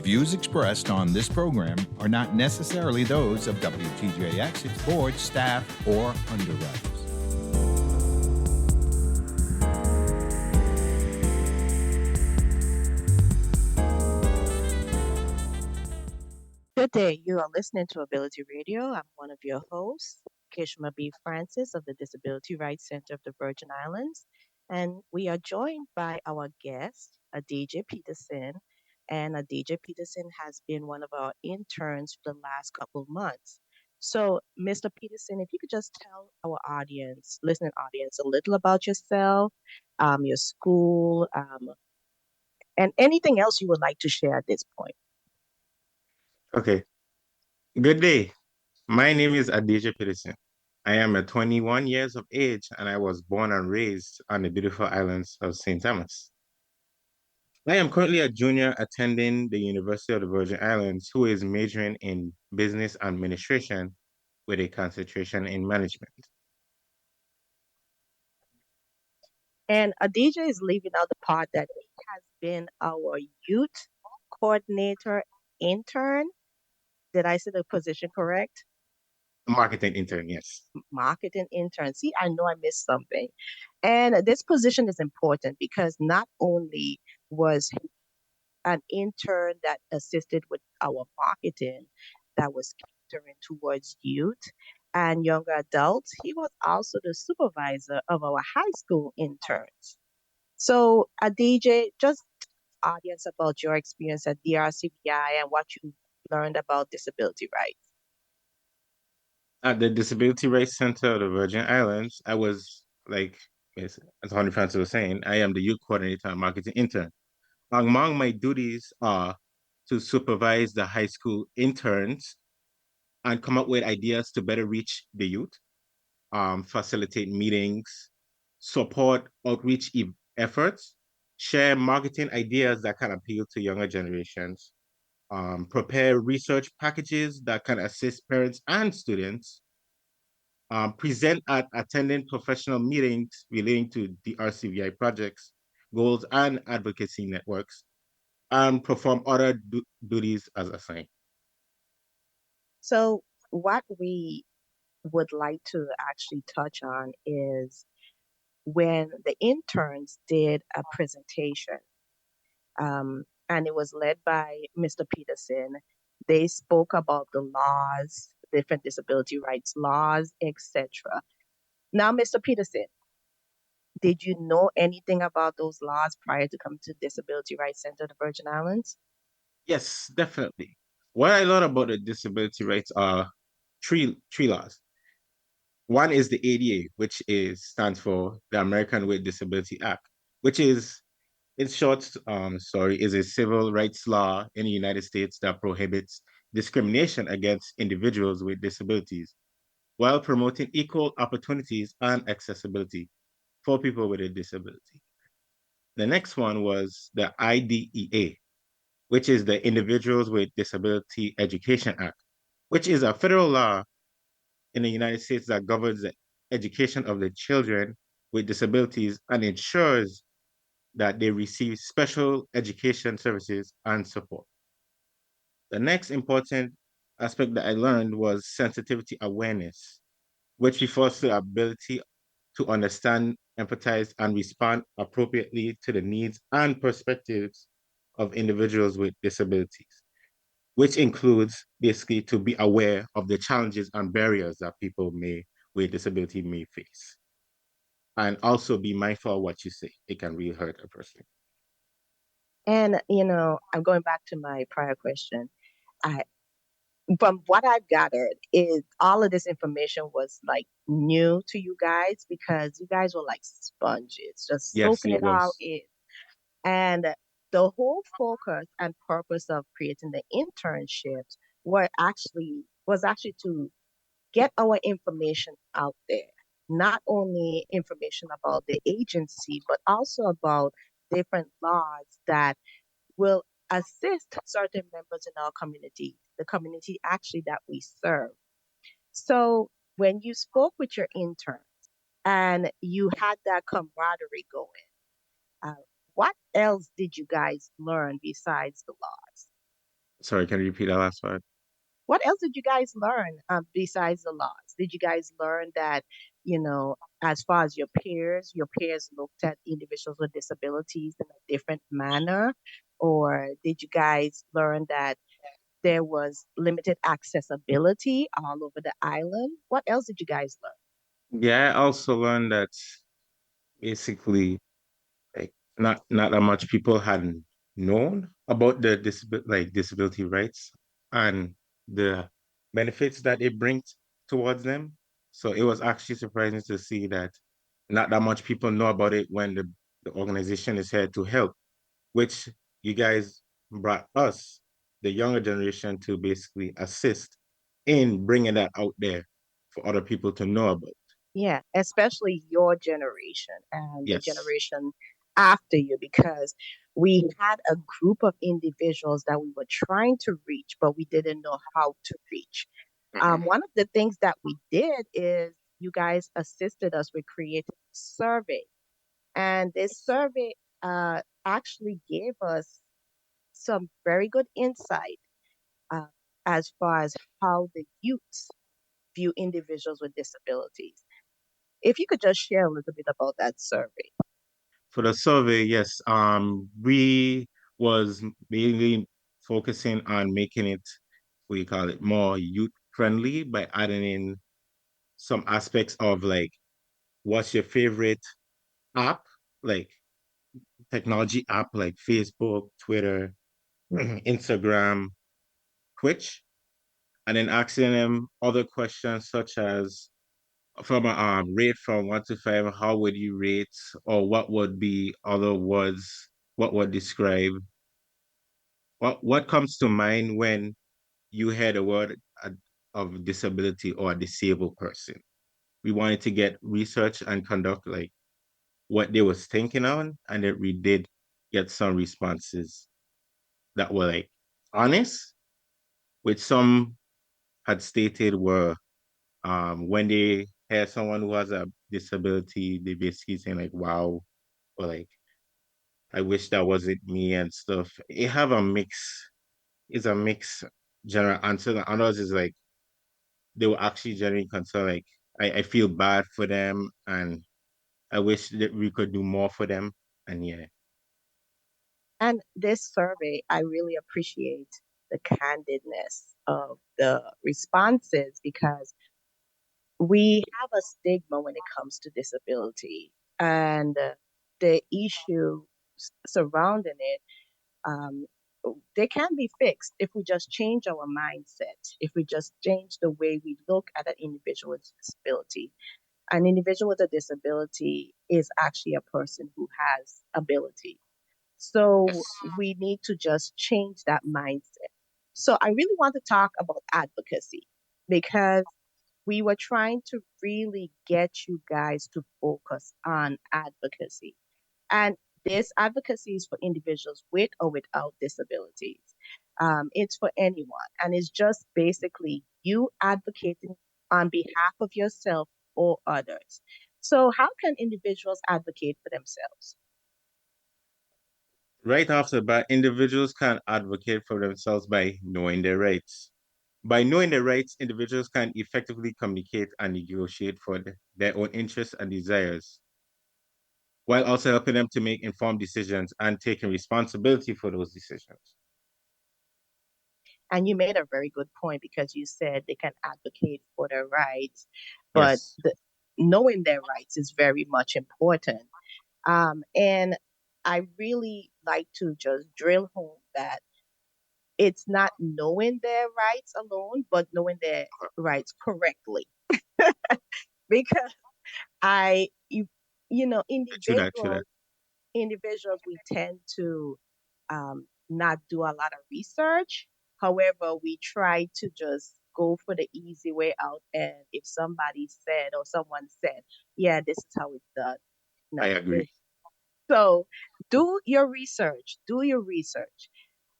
views expressed on this program are not necessarily those of WTJX, its board, staff, or underwriters. Good day. You are listening to Ability Radio. I'm one of your hosts, Kishma B. Francis of the Disability Rights Center of the Virgin Islands. And we are joined by our guest, Adeje Petersen. And Adeje Petersen has been one of our interns for the last couple of months. So, Mr. Petersen, if you could just tell our audience, listening audience, a little about yourself, your school, and anything else you would like to share at this point. Okay. Good day. My name is Adeje Petersen. I am 21 years of age and I was born and raised on the beautiful islands of St. Thomas. I am currently a junior attending the University of the Virgin Islands who is majoring in business administration with a concentration in management. And Adija is leaving out the part that he has been our youth coordinator intern. Did I say the position correct? Marketing intern, yes. Marketing intern. See, I know I missed something. And this position is important because not only was he an intern that assisted with our marketing that was catering towards youth and younger adults, he was also the supervisor of our high school interns. So, DJ, just audience about your experience at DRCVI and what you learned about disability rights. At the Disability Rights Center of the Virgin Islands, I was like, yes, as Honey Francis was saying, I am the youth coordinator and marketing intern. Among my duties are to supervise the high school interns and come up with ideas to better reach the youth, facilitate meetings, support outreach efforts, share marketing ideas that can appeal to younger generations, prepare research packages that can assist parents and students, present at attending professional meetings relating to the RCVI projects, goals, and advocacy networks, and perform other duties as assigned. So, what we would like to actually touch on is when the interns did a presentation, and it was led by Mr. Peterson. They spoke about the laws, different disability rights laws, etc. Now, Mr. Peterson, did you know anything about those laws prior to coming to Disability Rights Center of the Virgin Islands? Yes, definitely. What I learned about the disability rights are three laws. One is the ADA, which stands for the American with Disability Act, which is, in short, is a civil rights law in the United States that prohibits discrimination against individuals with disabilities while promoting equal opportunities and accessibility for people with a disability. The next one was the IDEA, which is the Individuals with Disability Education Act, which is a federal law in the United States that governs the education of the children with disabilities and ensures that they receive special education services and support. The next important aspect that I learned was sensitivity awareness, which refers to the ability to understand, empathize, and respond appropriately to the needs and perspectives of individuals with disabilities, which includes basically to be aware of the challenges and barriers that people with disability may face. And also be mindful of what you say. It can really hurt a person. And I'm going back to my prior question. I, from what I've gathered, is all of this information was like new to you guys because you guys were like sponges, just Yes, soaking it it all was. in. And the whole focus and purpose of creating the internships was actually to get our information out there. Not only information about the agency, but also about different laws that will assist certain members in our community, the community actually that we serve. So when you spoke with your interns and you had that camaraderie going, uh, what else did you guys learn besides the laws? Sorry, can you repeat that last part? What else did you guys learn besides the laws? Did you guys learn that, you know, as far as your peers looked at individuals with disabilities in a different manner? Or did you guys learn that there was limited accessibility all over the island? What else did you guys learn? Yeah, I also learned that basically like not that much people had known about the disability rights and the benefits that it brings towards them. So it was actually surprising to see that not that much people know about it when the organization is here to help, which you guys brought us, the younger generation, to basically assist in bringing that out there for other people to know about. Yeah, especially your generation and the Yes. generation after you, because we had a group of individuals that we were trying to reach, but we didn't know how to reach. Mhm. One of the things that we did is you guys assisted us with creating a survey, and this survey actually gave us some very good insight uh, as far as how the youths view individuals with disabilities. If you could just share a little bit about that survey. For the survey, yes, we was mainly focusing on making it, we call it, more youth friendly by adding in some aspects of like, what's your favorite app, like technology app like Facebook, Twitter, Instagram, Twitch, and then asking them other questions such as from a rate from 1 to 5, how would you rate, or what would be other words, what would describe what comes to mind when you hear the word of disability or a disabled person? We wanted to get research and conduct like what they was thinking on, and then we did get some responses that were like honest, which some had stated were when they hear someone who has a disability, they basically saying like wow, or like I wish that wasn't me and stuff. It have a mix, it's a mix general answer. The others is like they were actually genuinely concerned. Like I feel bad for them and I wish that we could do more for them. And yeah, And this survey, I really appreciate the candidness of the responses because we have a stigma when it comes to disability and the issue surrounding it. Um, they can be fixed if we just change our mindset, if we just change the way we look at an individual with disability. An individual with a disability is actually a person who has ability. So yes. we need to just change that mindset. So I really want to talk about advocacy because we were trying to really get you guys to focus on advocacy. And this advocacy is for individuals with or without disabilities. It's for anyone. And it's just basically you advocating on behalf of yourself or others. So, how can individuals advocate for themselves? Right off the bat, individuals can advocate for themselves by knowing their rights. By knowing their rights, individuals can effectively communicate and negotiate for their own interests and desires, while also helping them to make informed decisions and taking responsibility for those decisions. And you made a very good point because you said they can advocate for their rights, but Yes. knowing their rights is very much important. And I really like to just drill home that it's not knowing their rights alone, but knowing their rights correctly. Because you, True that, true that. individuals, we tend to not do a lot of research. However, we try to just go for the easy way out. And if somebody said or someone said, yeah, this is how it's done. I No. agree. So do your research. Do your research.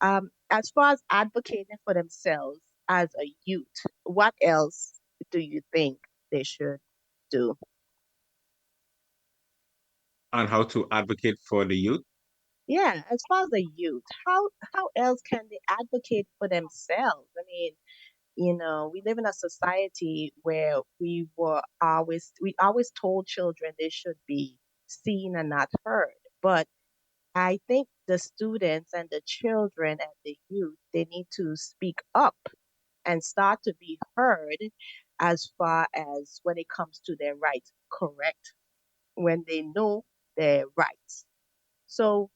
As far as advocating for themselves as a youth, what else do you think they should do? On how to advocate for the youth. Yeah, as far as the youth, how else can they advocate for themselves? I mean, we live in a society where we always told children they should be seen and not heard. But I think the students and the children and the youth, they need to speak up and start to be heard as far as when it comes to their rights, correct? When they know their rights. So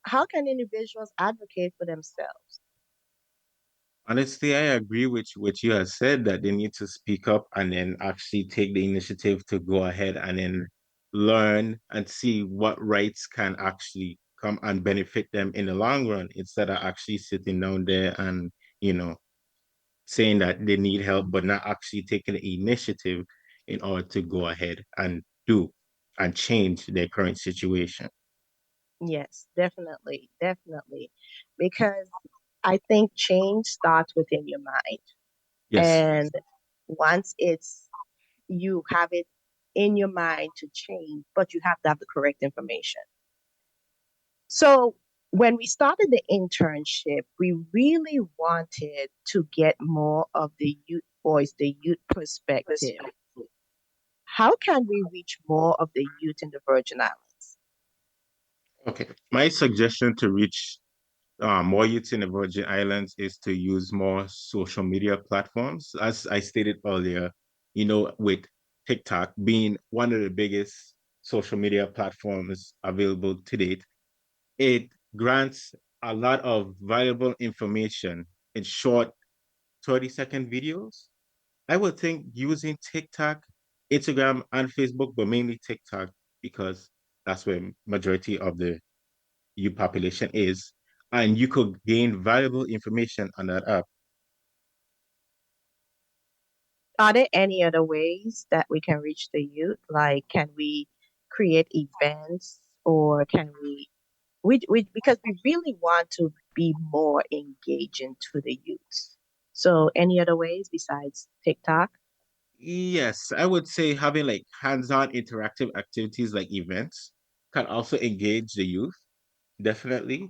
how can individuals advocate for themselves? Honestly, I agree with what you have said that they need to speak up and then actually take the initiative to go ahead and then learn and see what rights can actually come and benefit them in the long run instead of actually sitting down there and, you know, saying that they need help, but not actually taking the initiative in order to go ahead and do and change their current situation. Yes, definitely, definitely. Because I think change starts within your mind. Yes. And once you have it in your mind to change, but you have to have the correct information. So when we started the internship, we really wanted to get more of the youth voice, the youth perspective. How can we reach more of the youth in the Virgin Islands? Okay. My suggestion to reach more youths in the Virgin Islands is to use more social media platforms. As I stated earlier, with TikTok being one of the biggest social media platforms available to date, it grants a lot of valuable information in short 30-second videos. I would think using TikTok, Instagram, and Facebook, but mainly TikTok, because that's where majority of the youth population is, and you could gain valuable information on that app. Are there any other ways that we can reach the youth? Like, can we create events or can we because we really want to be more engaging to the youth. So, any other ways besides TikTok? Yes, I would say having like hands-on interactive activities like events can also engage the youth, definitely.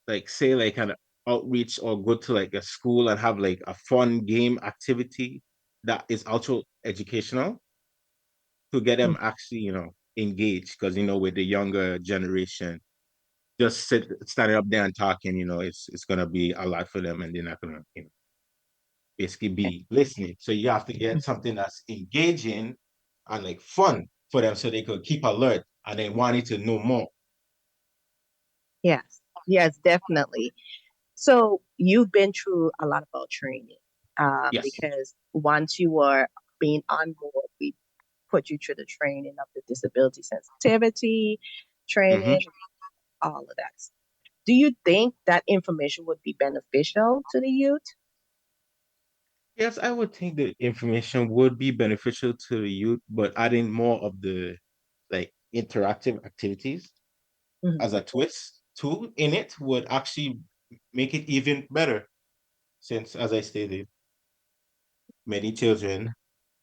Like say like an outreach or go to like a school and have like a fun game activity that is also educational to get them actually, engaged. Because with the younger generation, just standing up there and talking, it's gonna be a lot for them and they're not gonna, basically be listening. So you have to get something that's engaging and like fun for them so they could keep alert and they wanting to know more. Yes, yes, definitely. So you've been through a lot about training, Yes. because once you were being on board, we put you through the training of the disability sensitivity Hmm. training, all of that. Do you think that information would be beneficial to the youth? Yes, I would think the information would be beneficial to the youth, but adding more of the like interactive activities Mhm. as a twist too in it would actually make it even better. Since, as I stated, many children,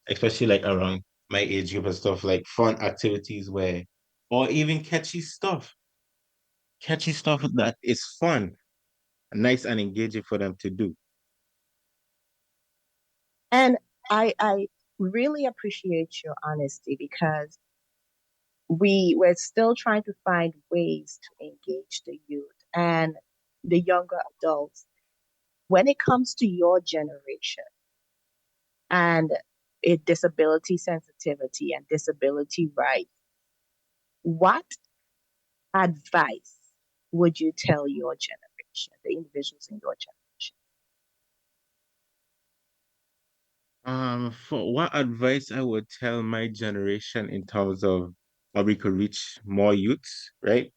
especially like around my age group and stuff, like fun activities where, or even catchy stuff that is fun, nice and engaging for them to do. And I really appreciate your honesty because we're still trying to find ways to engage the youth and the younger adults when it comes to your generation and disability sensitivity and disability rights. What advice would you tell your generation, the individuals in your generation? For what advice I would tell my generation in terms of how we could reach more youths, right?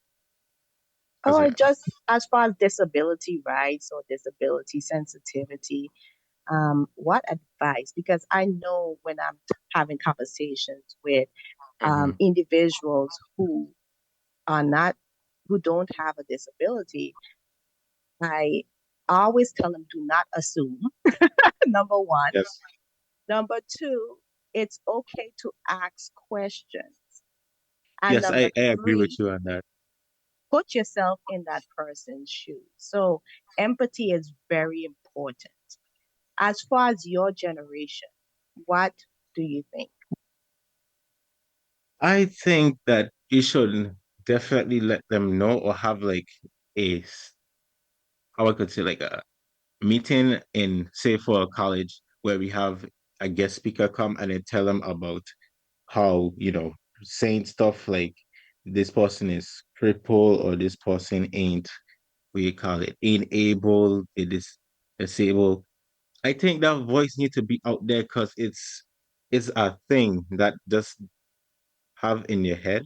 As Or a just as far as disability rights or disability sensitivity, what advice? Because I know when I'm having conversations with Mhm. individuals are not, who don't have a disability, I always tell them do not assume, number one. Yes, Number two, it's okay to ask questions. And yes, number I agree with three, you on that. put yourself in that person's shoes. So empathy is very important. As far as your generation, what do you think? I think that you should definitely let them know or have like how I could say like a meeting in say for a college where we have a guest speaker come and then tell them about how, saying stuff like this person is crippled or this person ain't, what you call it, ain't able, it is disabled. I think that voice needs to be out there because it's a thing that just have in your head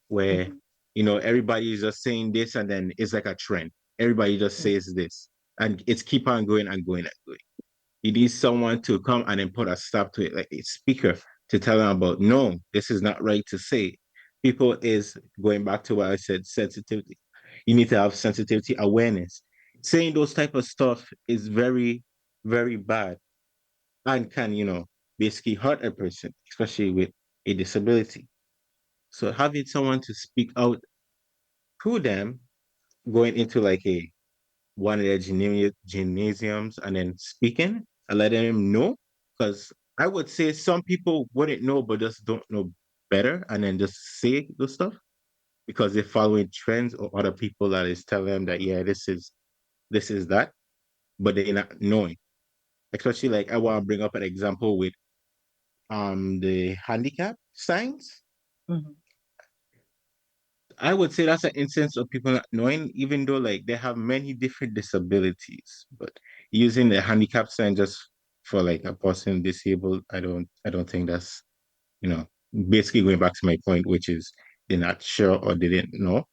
where Mhm. everybody is just saying this and then it's like a trend. Everybody just Mhm. says this and it's keep on going and going and going. You need someone to come and then put a stop to it, like a speaker to tell them about no, this is not right to say. People is going back to what I said, sensitivity. You need to have sensitivity awareness. Saying those type of stuff is very, very bad and can, basically hurt a person, especially with a disability. So having someone to speak out to them, going into like a one of their gymnasiums and then speaking and letting them know. Because I would say some people wouldn't know, but just don't know better and then just say those stuff because they're following trends or other people that is telling them that, yeah, this is that, but they're not knowing. Especially like I want to bring up an example with the handicap signs. Mhm. I would say that's an instance of people not knowing, even though like they have many different disabilities, but using the handicap sign just for like a person disabled, I don't think that's, you know, basically going back to my point, which is they're not sure or they didn't know,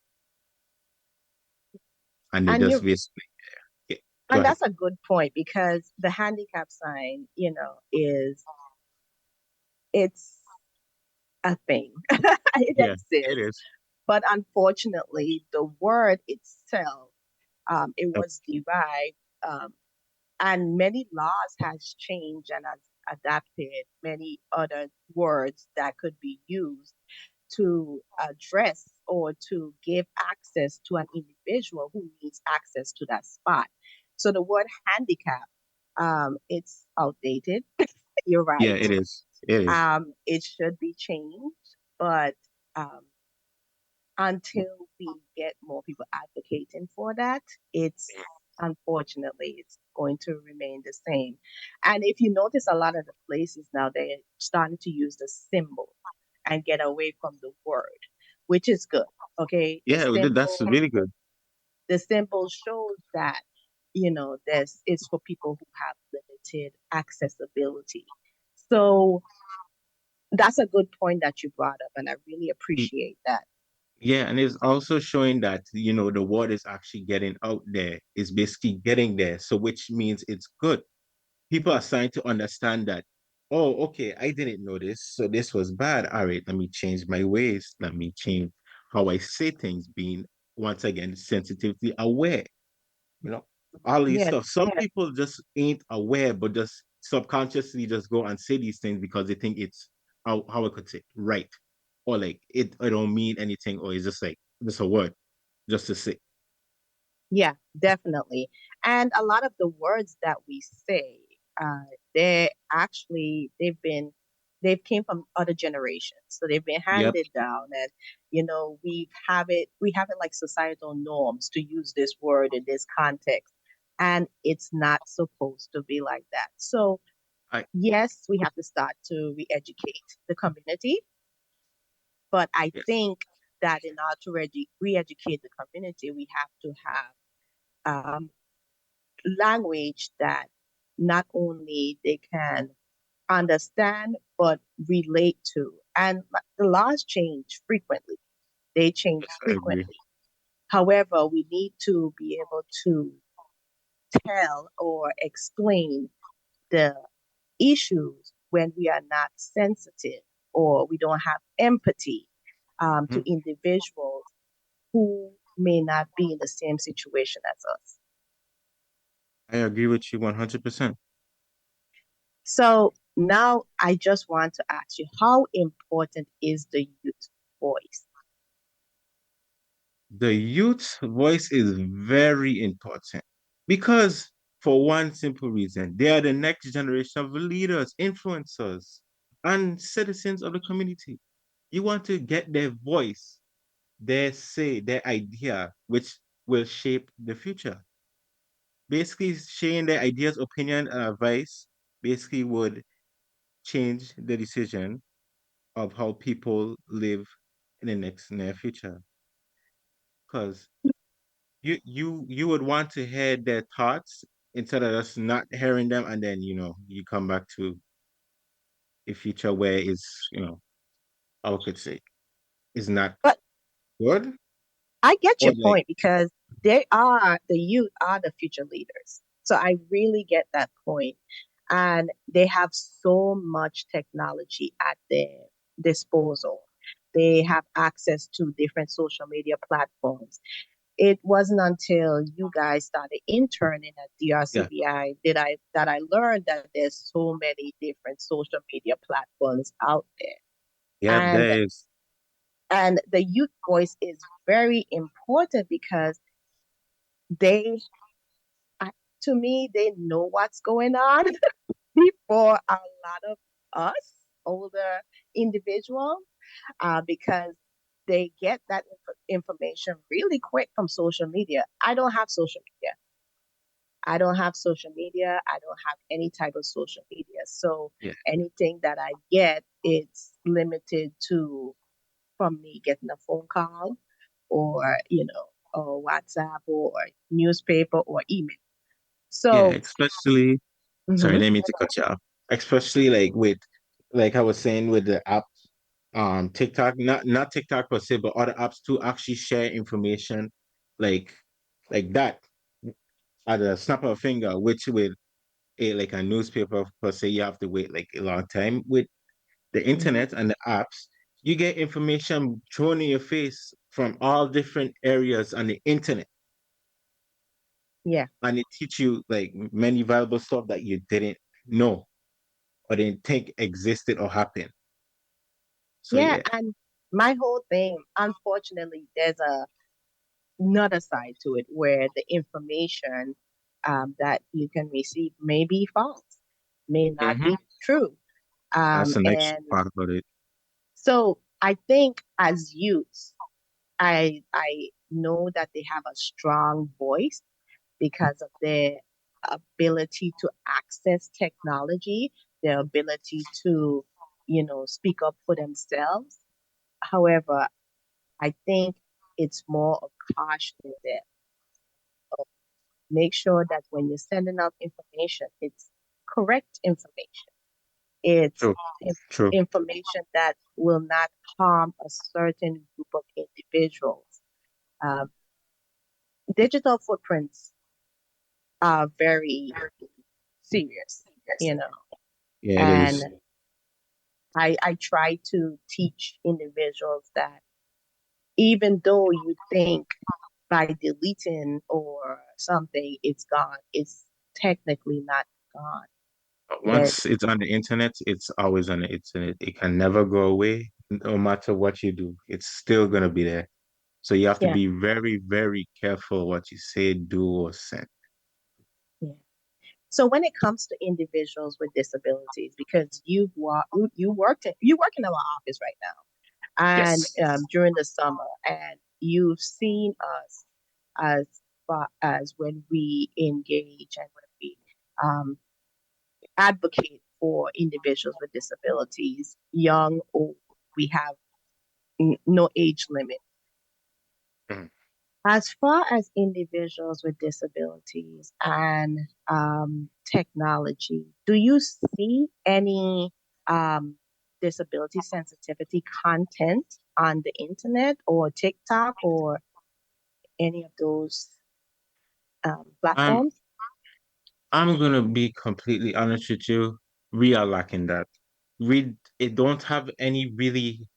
and they And just you basically yeah, go and ahead. that's a good point because the handicap sign, is it's a thing. It Yeah, it exists. is. But unfortunately, the word itself, it Yep. was derived, um, and many laws has changed and has adapted many other words that could be used to address or to give access to an individual who needs access to that spot. So the word handicap, it's outdated. You're Yeah, right. it is. It is. It should be changed, but um, until we get more people advocating for that, it's unfortunately it's going to remain the same. And if you notice, a lot of the places now they're starting to use the symbol and get away from the word, which is good. Okay, Yeah, that's really good. the symbol shows that this is for people who have limited accessibility. So that's a good point that you brought up, and I really appreciate that. Yeah, and it's also showing that, the word is actually getting out there. It's basically getting there. So which means it's good. People are starting to understand that, oh, okay, I didn't know this. So this was bad. All right, let me change my ways. Let me change how I say things, being once again sensitively aware, you know, all these Yeah, stuff. Some people just ain't aware, but just subconsciously just go and say these things because they think it's how I could say right. Or like it don't mean anything, or it's just like just a word just to say. yeah, definitely. And a lot of the words that we say, they actually they've came from other generations, so they've been Yep. handed down, and we have it like societal norms to use this word in this context, and it's not supposed to be like that. So I yes, we have to start to re-educate the community, but I yes. think that in order to re-educate the community, we have to have language that not only they can understand but relate to. And the laws change frequently. They change Yes, I agree. frequently. However, we need to be able to tell or explain the issues when we are not sensitive or we don't have empathy to Mhm. individuals who may not be in the same situation as us. I agree with you 100%. So now I just want to ask you, how important is the youth voice? The youth's voice is very important because, for one simple reason, they are the next generation of leaders, influencers, and citizens of the community. You want to get their voice, their say, their idea, which will shape the future. Basically, sharing their ideas, opinion, and advice basically would change the decision of how people live in the next near future. Because you would want to hear their thoughts instead of just not hearing them, and then you come back to a future where I could say is not But good I get or your like point because the youth are the future leaders. So I really get that point. And they have so much technology at their disposal. They have access to different social media platforms. It wasn't until you guys started interning at yeah, DRCVI that I learned that there's so many different social media platforms out there. yeah, And there is. and the youth voice is very important because they I- to me they know what's going on before a lot of us older individuals, because they get that information really quick from social media. I don't have social media. I don't have any type of social media. So Yeah, anything that I get, it's limited to from me getting a phone call or, or WhatsApp or newspaper or email. yeah, So, especially, sorry, I mhm, didn't mean to cut you off. Especially like with, like I was saying, with the app, TikTok, not TikTok per se, but other apps to actually share information like like that at a snap of a finger, which with like a newspaper per se, you have to wait like a long time. With the mhm, internet and the apps, you get information thrown in your face from all different areas on the internet, yeah. and it teach you like many valuable stuff that you didn't know or didn't think existed or happened. So Yeah. yeah. And my whole thing, unfortunately, there's another side to it where the information that you can receive may be false, may not Hmm. be true. That's the next And part about it. so I think as youths, I know that they have a strong voice because of their ability to access technology, their ability to, speak up for themselves. However, I think it's more of caution there. Make sure that when you're sending out information, it's correct information. It's True, true. information that will not harm a certain group of individuals. Um, Digital footprints are very serious, you know, Yeah, it and is. I try to teach individuals that even though you think by deleting or something it's gone, it's technically not gone. That Once it's on the internet, it's always on the internet. It can never go away, no matter what you do. It's still gonna be there. So you have to Yeah, be very, very careful what you say, do, or send. yeah. So when it comes to individuals with disabilities, because you work in our office right now, and Yes. during the summer, and you've seen us as far as when we engage and when we um, advocate for individuals with disabilities, young, old. We have no age limit. Mhm. As far as individuals with disabilities and technology, do you see any um, disability sensitivity content on the internet or TikTok or any of those I'm platforms? I'm gonna be completely honest with you. We are lacking that. It don't have any really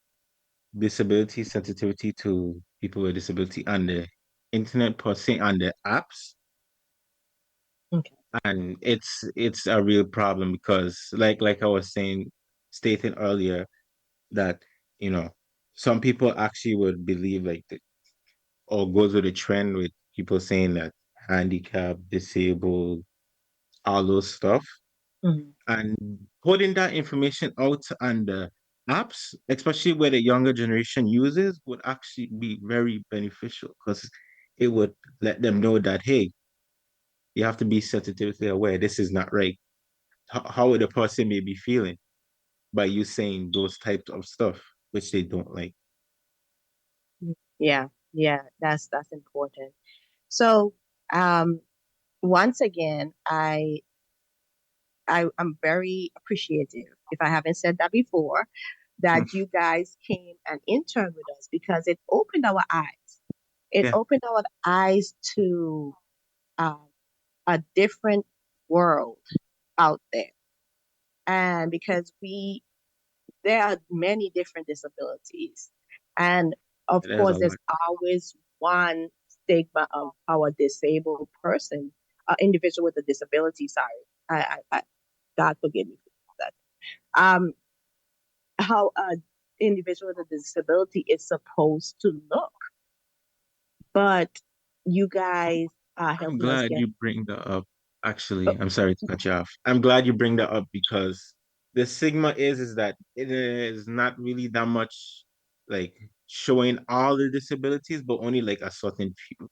disability sensitivity to people with disability on the internet per se on the apps. Okay. And it's a real problem because like I was saying stating earlier that you know some people actually would believe like or goes with a trend with people saying that handicapped, disabled, all those stuff, Mhm. and putting that information out on the apps, especially where the younger generation uses, would actually be very beneficial because it would let them know that, hey, you have to be sensitively aware. This is not right. How the person may be feeling by you saying those types of stuff, which they don't like. Yeah, yeah, that's important. So, um, once again, I'm very appreciative, if I haven't said that before, that you guys came and interned with us because it opened our eyes. It Yeah, opened our eyes to um, a different world out there. And because there are many different disabilities. And of there's a course, there's lot. always one stigma of how a disabled person, an individual with a disability, sorry, God forgive me for that. Um, how a individual with a disability is supposed to look. But you guys are I'm helping us glad get. you bring that up. Oh, Actually, I'm sorry to cut you off. I'm glad you bring that up because the stigma is that it is not really that much like showing all the disabilities, but only like a certain few.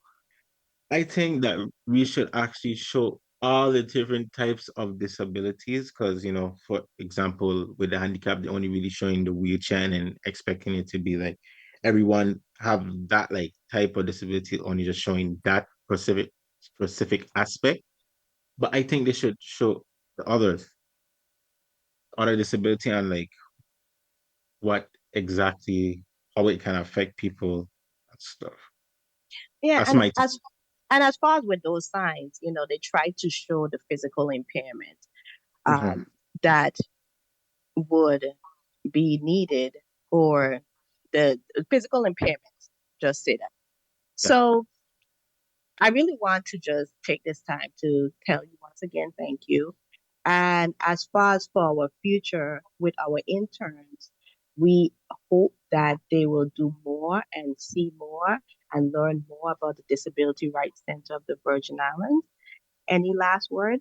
I think that we should actually show all the different types of disabilities because, for example, with the handicap, they're only really showing the wheelchair and expecting it to be like everyone have that like type of disability, only just showing that specific aspect. But I think they should show the other disability and like what exactly how it can affect people and stuff. yeah, That's my take. and as far as with those signs, they try to show the physical impairment Mhm. um, that would be needed for the physical impairments. Just say that. Yeah. So I really want to just take this time to tell you once again, thank you. And as far as for our future with our interns, we hope that they will do more and see more and learn more about the Disability Rights Center of the Virgin Islands. Any last word?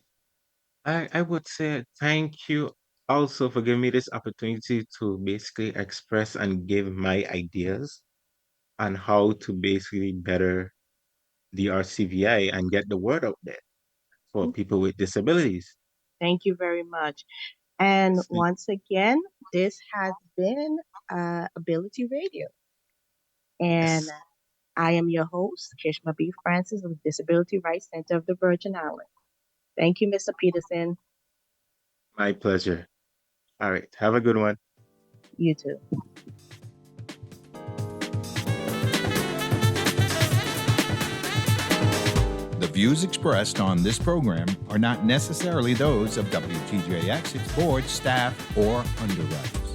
I would say thank you also for giving me this opportunity to basically express and give my ideas on how to basically better the RCVI and get the word out there for people with disabilities. Thank you very much. And See, once again, this has been Ability Radio. And yes, I am your host, Kishma B. Francis of the Disability Rights Center of the Virgin Islands. Thank you, Mr. Peterson. my pleasure. All right, have a good one. You too. The views expressed on this program are not necessarily those of WTJX, its board, staff, or underwriters.